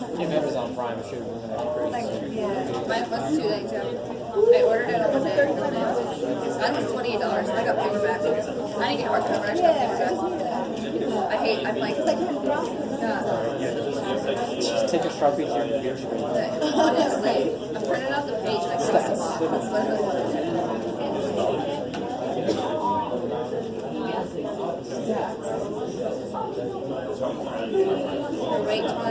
If Amazon Prime, it should have been crazy. Mine was 2 days ago. I ordered it on the day. Mine was $28. I got paperback. I didn't get hardcover. I just got paperback. I'm like, Just take a Sharpie to your computer screen. honestly, I'm printing out the page and I cross them off. That's literally what it is. Wait till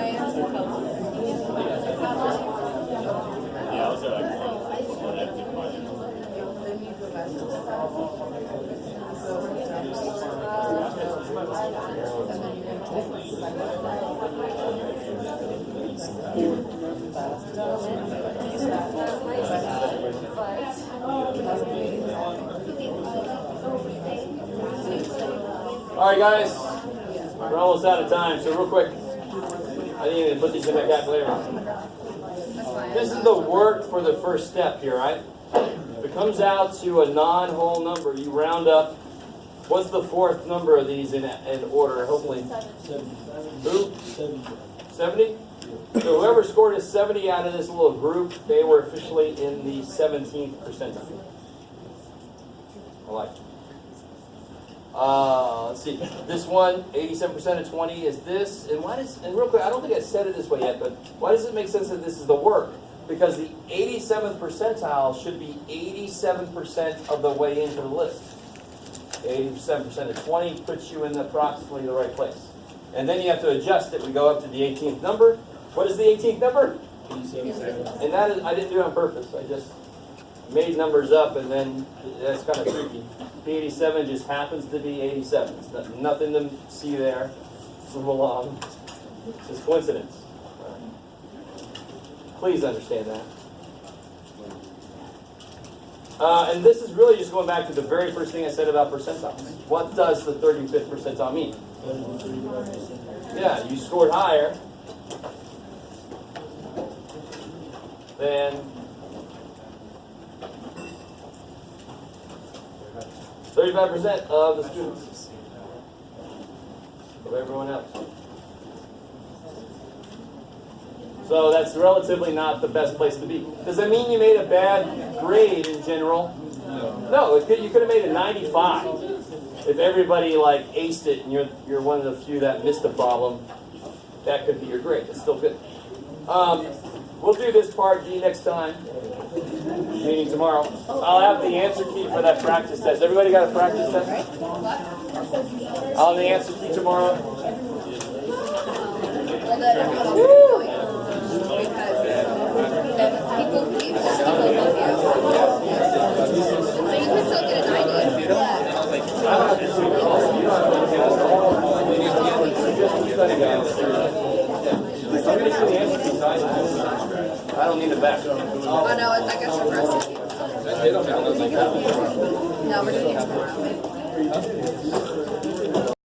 All right, guys, we're almost out of time, so real quick, I didn't even put these in my calculator. This is the work for the first step here, right? If it comes out to a non-whole number, you round up. What's the fourth number of these in order? Hopefully, who? 70? So whoever scored a 70 out of this little group, they were officially in the 17th percentile. I like it. Let's see. This one, 87% of 20 is this. And real quick, I don't think I said it this way yet, but why does it make sense that this is the work? Because the 87th percentile should be 87% of the way into the list. 87% of 20 puts you in approximately the right place. And then you have to adjust it. We go up to the 18th number. What is the 18th number? 87. And that is, I didn't do it on purpose. I just made numbers up, and then that's kind of tricky. The 87 just happens to be 87. It's nothing to see there. Move along. It's just coincidence. Please understand that. And this is really just going back to the very first thing I said about percentiles. What does the 35th percentile mean? Yeah, you scored higher than 35% of the students of everyone else. So that's relatively not the best place to be. Does that mean you made a bad grade in general? No, you could have made a 95 if everybody like aced it and you're one of the few that missed a problem. That could be your grade. It's still good. We'll do this part D next time. Meeting tomorrow. I'll have the answer key for that practice test. Everybody got a practice test? I'll have the answer key tomorrow. I don't need it back. Oh no, it's like a surprise. No, we're doing it tomorrow.